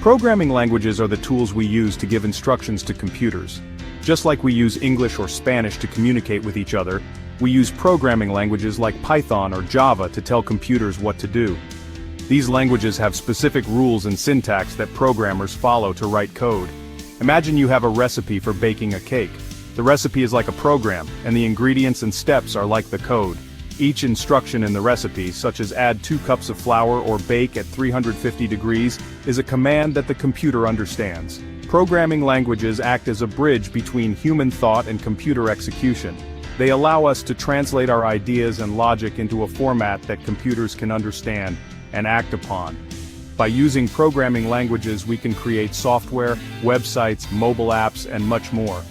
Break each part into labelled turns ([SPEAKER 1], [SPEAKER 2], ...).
[SPEAKER 1] Programming languages are the tools we use to give instructions to computers. Just like we use English or Spanish to communicate with each other, we use programming languages like Python or Java to tell computers what to do. These languages have specific rules and syntax that programmers follow to write code. Imagine you have a recipe for baking a cake. The recipe is like a program, and the ingredients and steps are like the code. Each instruction in the recipe, such as add 2 cups of flour or bake at 350 degrees, is a command that the computer understands. Programming languages act as a bridge between human thought and computer execution. They allow us to translate our ideas and logic into a format that computers can understand and act upon. By using programming languages, we can create software, websites, mobile apps, and much more.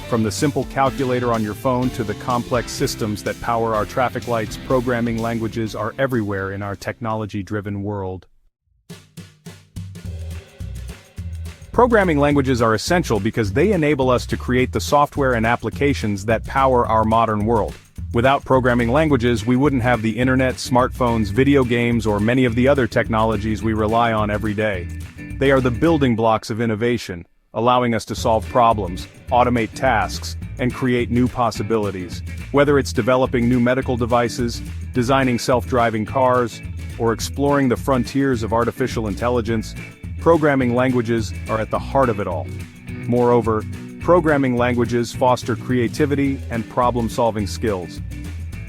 [SPEAKER 1] From the simple calculator on your phone to the complex systems that power our traffic lights, programming languages are everywhere in our technology-driven world. Programming languages are essential because they enable us to create the software and applications that power our modern world. Without programming languages, we wouldn't have the internet, smartphones, video games, or many of the other technologies we rely on every day. They are the building blocks of innovation, allowing us to solve problems, automate tasks, and create new possibilities. Whether it's developing new medical devices, designing self-driving cars, or exploring the frontiers of artificial intelligence, programming languages are at the heart of it all. Moreover, programming languages foster creativity and problem-solving skills.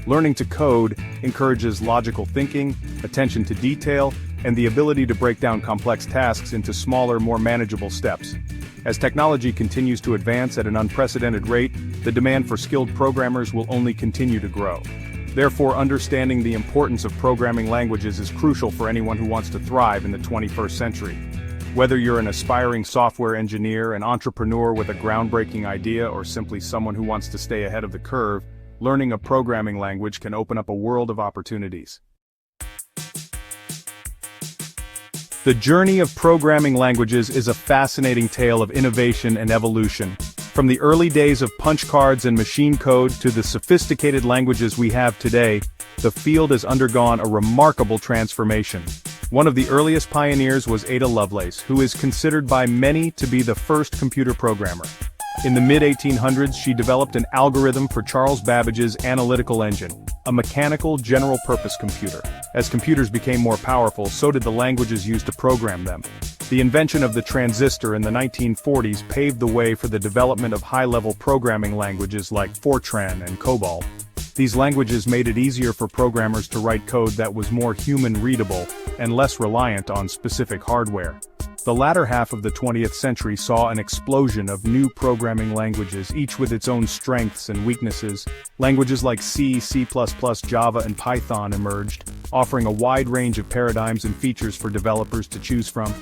[SPEAKER 1] Learning to code encourages logical thinking, attention to detail, and the ability to break down complex tasks into smaller, more manageable steps. As technology continues to advance at an unprecedented rate, the demand for skilled programmers will only continue to grow. Therefore, understanding the importance of programming languages is crucial for anyone who wants to thrive in the 21st century. Whether you're an aspiring software engineer, an entrepreneur with a groundbreaking idea, or simply someone who wants to stay ahead of the curve, learning a programming language can open up a world of opportunities. The journey of programming languages is a fascinating tale of innovation and evolution. From the early days of punch cards and machine code to the sophisticated languages we have today, the field has undergone a remarkable transformation. One of the earliest pioneers was Ada Lovelace, who is considered by many to be the first computer programmer. In the mid-1800s, she developed an algorithm for Charles Babbage's analytical engine, a mechanical general-purpose computer. As computers became more powerful, so did the languages used to program them. The invention of the transistor in the 1940s paved the way for the development of high-level programming languages like Fortran and COBOL. These languages made it easier for programmers to write code that was more human-readable and less reliant on specific hardware. The latter half of the 20th century saw an explosion of new programming languages, each with its own strengths and weaknesses. Languages like C, C++, Java, and Python emerged, offering a wide range of paradigms and features for developers to choose from.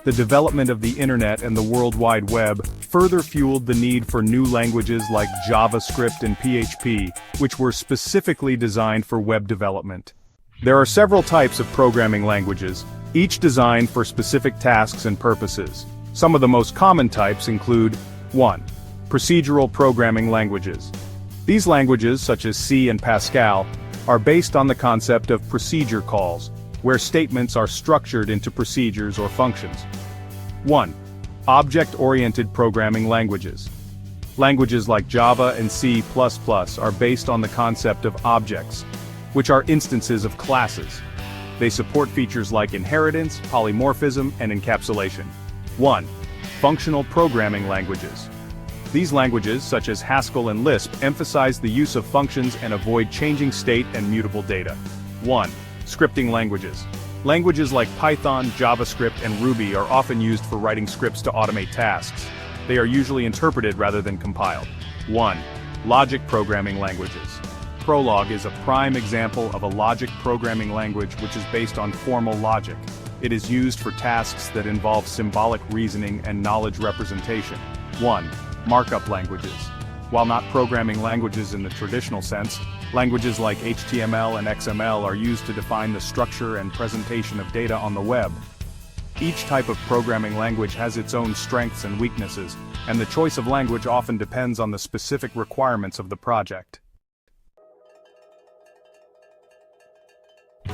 [SPEAKER 1] The development of the internet and the World Wide Web further fueled the need for new languages like JavaScript and PHP, which were specifically designed for web development. There are several types of programming languages, each designed for specific tasks and purposes. Some of the most common types include 1. Procedural programming languages. These languages, such as C and Pascal, are based on the concept of procedure calls, where statements are structured into procedures or functions. 1. Object-oriented programming languages. Languages like Java and C++ are based on the concept of objects, which are instances of classes. They support features like inheritance, polymorphism, and encapsulation. 1. Functional programming languages. These languages, such as Haskell and Lisp, emphasize the use of functions and avoid changing state and mutable data. 1. Scripting languages. Languages like Python, JavaScript, and Ruby are often used for writing scripts to automate tasks. They are usually interpreted rather than compiled. 1. Logic programming languages. Prolog is a prime example of a logic programming language which is based on formal logic. It is used for tasks that involve symbolic reasoning and knowledge representation. 1. Markup languages. While not programming languages in the traditional sense, languages like HTML and XML are used to define the structure and presentation of data on the web. Each type of programming language has its own strengths and weaknesses, and the choice of language often depends on the specific requirements of the project.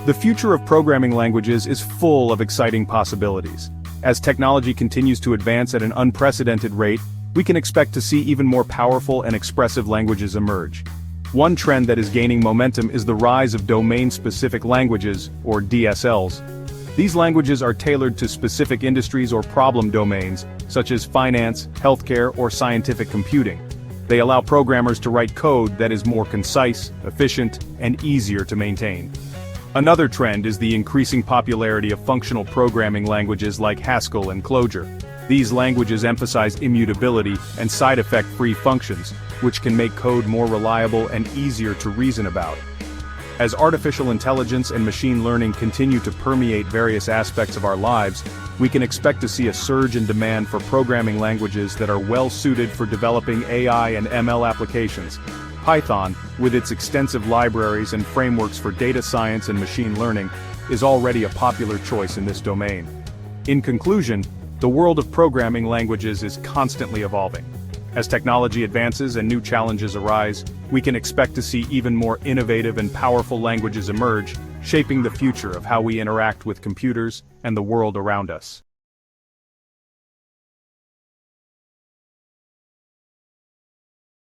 [SPEAKER 1] The future of programming languages is full of exciting possibilities. As technology continues to advance at an unprecedented rate, we can expect to see even more powerful and expressive languages emerge. One trend that is gaining momentum is the rise of domain-specific languages, or DSLs. These languages are tailored to specific industries or problem domains, such as finance, healthcare, or scientific computing. They allow programmers to write code that is more concise, efficient, and easier to maintain. Another trend is the increasing popularity of functional programming languages like Haskell and Clojure. These languages emphasize immutability and side effect-free functions, which can make code more reliable and easier to reason about. As artificial intelligence and machine learning continue to permeate various aspects of our lives, we can expect to see a surge in demand for programming languages that are well suited for developing AI and ML applications. Python, with its extensive libraries and frameworks for data science and machine learning, is already a popular choice in this domain. In conclusion, the world of programming languages is constantly evolving. As technology advances and new challenges arise, we can expect to see even more innovative and powerful languages emerge, shaping the future of how we interact with computers and the world around us.